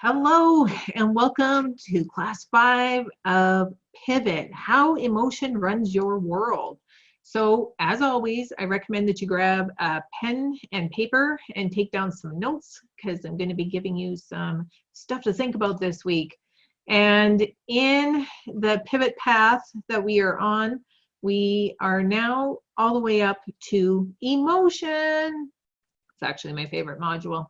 Hello and welcome to class 5 of Pivot, How Emotion Runs Your World. So as always, I recommend that you grab a pen and paper and take down some notes because I'm going to be giving you some stuff to think about this week. And in the pivot path that we are on, we are now all the way up to emotion. It's actually my favorite module.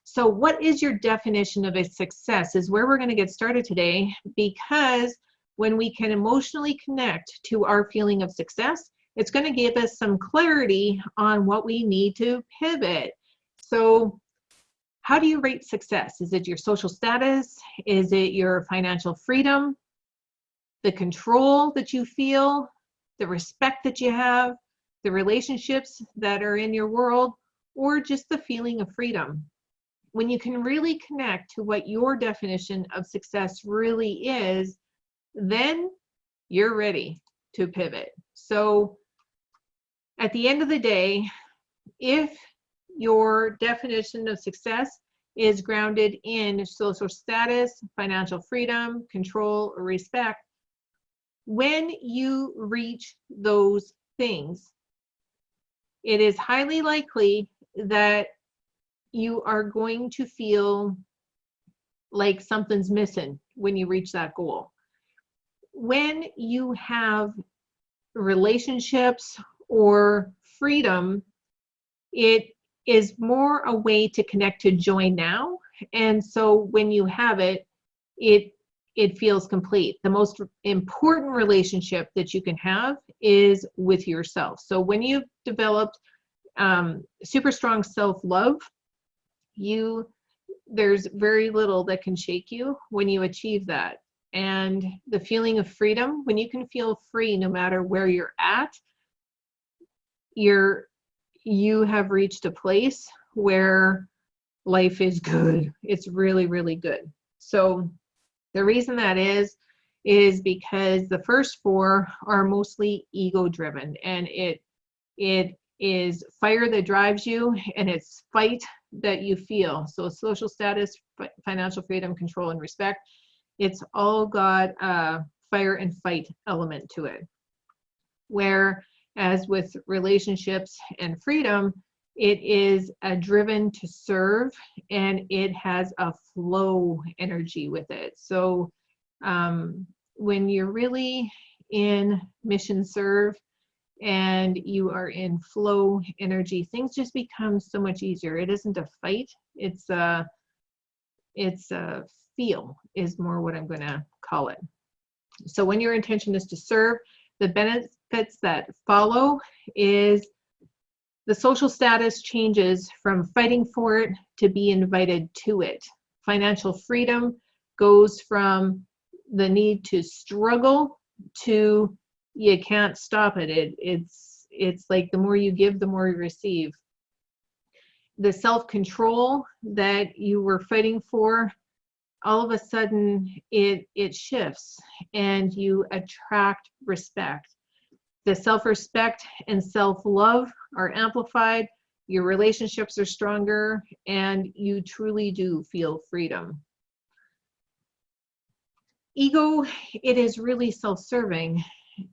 So what is your definition of a success is where we're going to get started today, because when we can emotionally connect to our feeling of success, it's going to give us some clarity on what we need to pivot. So how do you rate success? Is it your social status? Is it your financial freedom? The control that you feel? The respect that you have? The relationships that are in your world? Or just the feeling of freedom? When you can really connect to what your definition of success really is, then you're ready to pivot. So at the end of the day, if your definition of success is grounded in social status, financial freedom, control, or respect, when you reach those things, it is highly likely that you are going to feel like something's missing when you reach that goal. When you have relationships or freedom, it is more a way to connect to joy now. And so when you have it, it feels complete. The most important relationship that you can have is with yourself. So when you've developed super strong self-love, there's very little that can shake you when you achieve that. And the feeling of freedom, when you can feel free no matter where you're at, you have reached a place where life is good. It's really, really good. So the reason that is because the first four are mostly ego driven, and it is fire that drives you, and it's fight that you feel. So social status, financial freedom, control, and respect, it's all got a fire and fight element to it. Whereas with relationships and freedom, it is a driven to serve, and it has a flow energy with it. So when you're really in mission serve and you are in flow energy, things just become so much easier. It isn't a fight, it's a feel is more what I'm going to call it. So when your intention is to serve, the benefits that follow is the social status changes from fighting for it to be invited to it. Financial freedom goes from the need to struggle to you can't stop it. It's like the more you give, the more you receive. The self-control that you were fighting for, all of a sudden it shifts and you attract respect. The self-respect and self-love are amplified, your relationships are stronger, and you truly do feel freedom. Ego, it is really self-serving.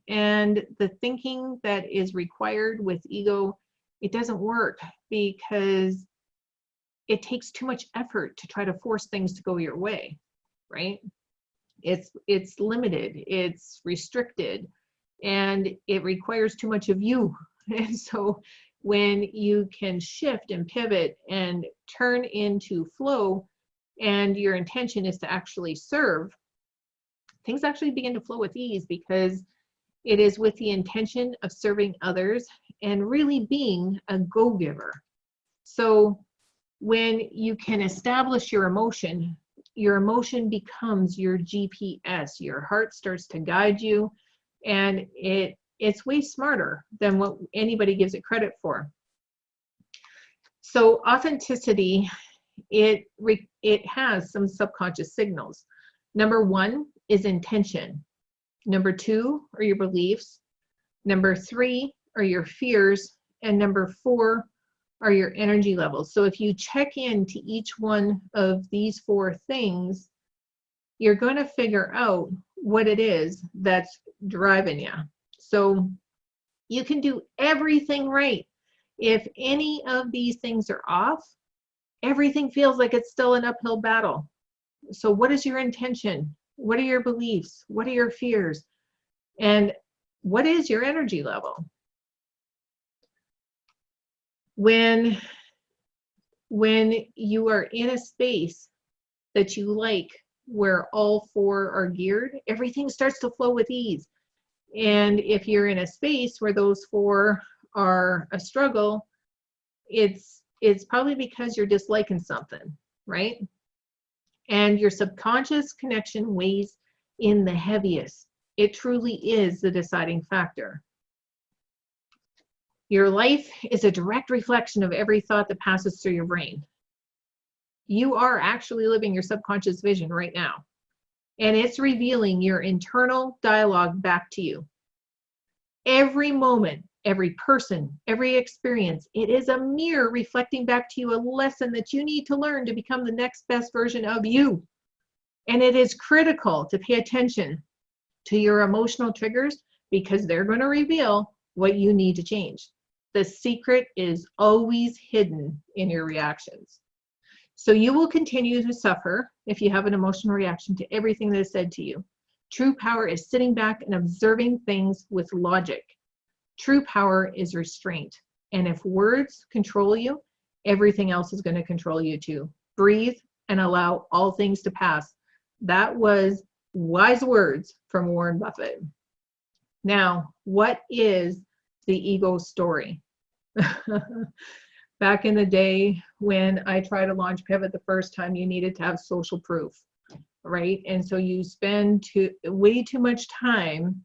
And the thinking that is required with ego, it doesn't work because it takes too much effort to try to force things to go your way, right? It's limited, it's restricted, and it requires too much of you. And so when you can shift and pivot and turn into flow, and your intention is to actually serve, things actually begin to flow with ease, because it is with the intention of serving others and really being a go-giver. So when you can establish your emotion becomes your GPS. Your heart starts to guide you, and it's way smarter than what anybody gives it credit for. So authenticity, it has some subconscious signals. Number one is intention. Number two are your beliefs. Number three are your fears. And number four are your energy levels. So if you check into each one of these 4 things, you're going to figure out what it is that's driving you. So you can do everything right. If any of these things are off, everything feels like it's still an uphill battle. So what is your intention? What are your beliefs? What are your fears? And what is your energy level? When you are in a space that you like, where all 4 are geared, everything starts to flow with ease. And if you're in a space where those 4 are a struggle, it's probably because you're disliking something, right? And your subconscious connection weighs in the heaviest. It truly is the deciding factor. Your life is a direct reflection of every thought that passes through your brain. You are actually living your subconscious vision right now, and it's revealing your internal dialogue back to you. Every moment, every person, every experience, it is a mirror reflecting back to you a lesson that you need to learn to become the next best version of you. And it is critical to pay attention to your emotional triggers, because they're going to reveal what you need to change. The secret is always hidden in your reactions. So you will continue to suffer if you have an emotional reaction to everything that is said to you. True power is sitting back and observing things with logic. True power is restraint. And if words control you, everything else is going to control you too. Breathe and allow all things to pass. That was wise words from Warren Buffett. Now, what is the ego story? Back in the day when I tried to launch Pivot the first time, you needed to have social proof, right? And so you spend way too much time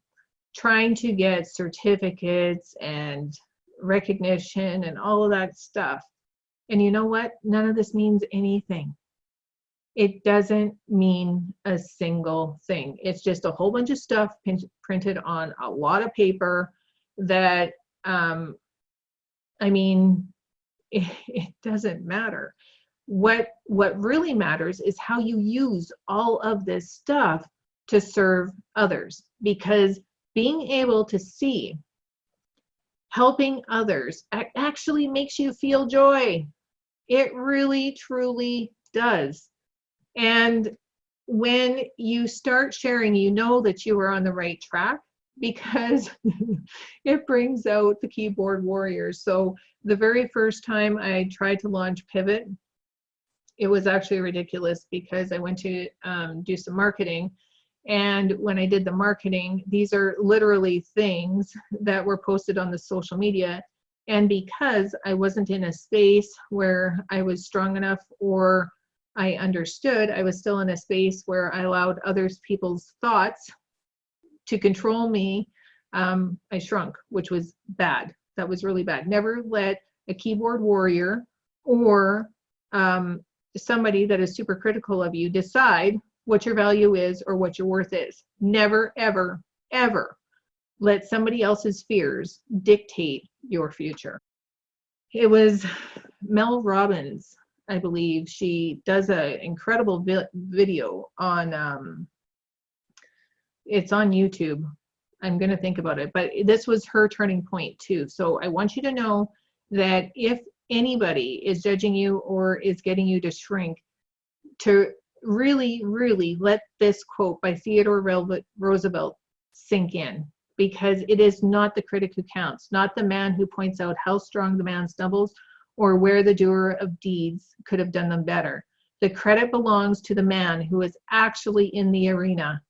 trying to get certificates and recognition and all of that stuff. And you know what? None of this means anything. It doesn't mean a single thing. It's just a whole bunch of stuff printed on a lot of paper that, it doesn't matter. What really matters is how you use all of this stuff to serve others, because being able to see helping others actually makes you feel joy. It really, truly does. And when you start sharing, you know that you are on the right track, because it brings out the keyboard warriors. So the very first time I tried to launch Pivot, it was actually ridiculous, because I went to do some marketing. And when I did the marketing, these are literally things that were posted on the social media. And because I wasn't in a space where I was strong enough or I understood, I was still in a space where I allowed others people's thoughts to control me. I shrunk, which was bad. That was really bad. Never let a keyboard warrior or somebody that is super critical of you decide what your value is or what your worth is. Never, ever, ever let somebody else's fears dictate your future. It was Mel Robbins, I believe. She does an incredible video on, it's on YouTube. I'm going to think about it, but this was her turning point too. So I want you to know that if anybody is judging you or is getting you to shrink, to really, really let this quote by Theodore Roosevelt sink in, because it is not the critic who counts, not the man who points out how strong the man stumbles or where the doer of deeds could have done them better. The credit belongs to the man who is actually in the arena,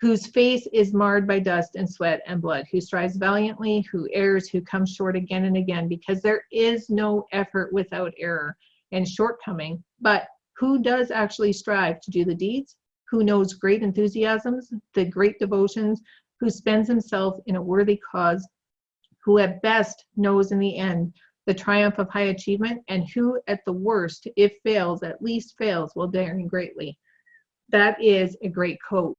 whose face is marred by dust and sweat and blood, who strives valiantly, who errs, who comes short again and again, because there is no effort without error and shortcoming. But who does actually strive to do the deeds? Who knows great enthusiasms, the great devotions, who spends himself in a worthy cause, who at best knows in the end the triumph of high achievement, and who at the worst, if fails, at least fails while daring greatly. That is a great quote.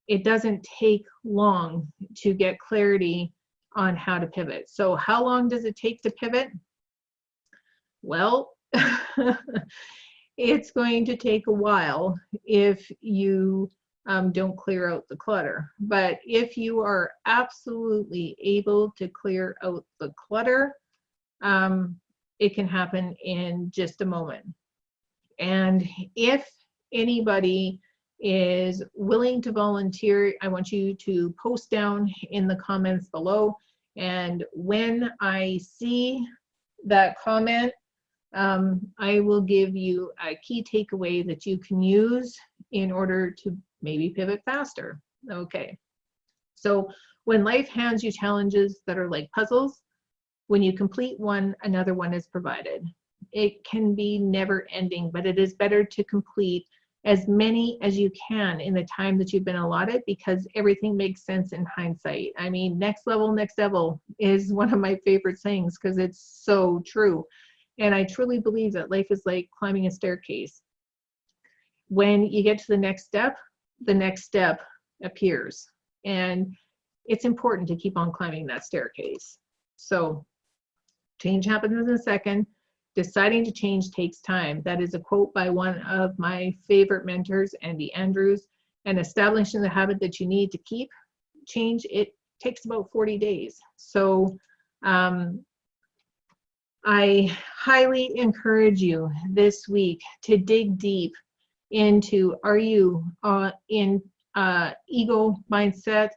It doesn't take long to get clarity on how to pivot. So how long does it take to pivot? Well, it's going to take a while if you don't clear out the clutter. But if you are absolutely able to clear out the clutter, it can happen in just a moment. And if anybody is willing to volunteer, I want you to post down in the comments below. And when I see that comment, I will give you a key takeaway that you can use in order to maybe pivot faster. Okay. So when life hands you challenges that are like puzzles, when you complete one, another one is provided. It can be never ending, but it is better to complete as many as you can in the time that you've been allotted, because everything makes sense in hindsight. I mean, next level is one of my favorite sayings because it's so true. And I truly believe that life is like climbing a staircase. When you get to the next step appears. And it's important to keep on climbing that staircase. So change happens in a second. Deciding to change takes time. That is a quote by one of my favorite mentors, Andy Andrews. And establishing the habit that you need to keep change, it takes about 40 days. So I highly encourage you this week to dig deep into, are you in ego mindset,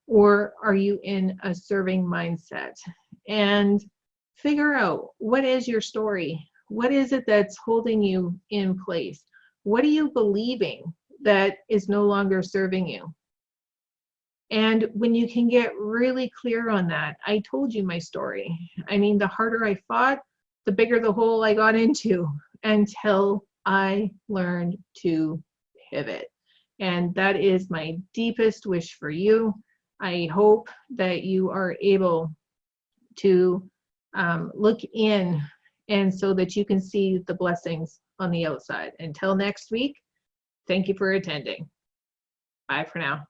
or are you in a serving mindset? And figure out, what is your story? What is it that's holding you in place? What are you believing that is no longer serving you? And when you can get really clear on that, I told you my story. I mean, the harder I fought, the bigger the hole I got into, until I learned to pivot. And that is my deepest wish for you. I hope that you are able to look in, and so that you can see the blessings on the outside. Until next week, thank you for attending. Bye for now.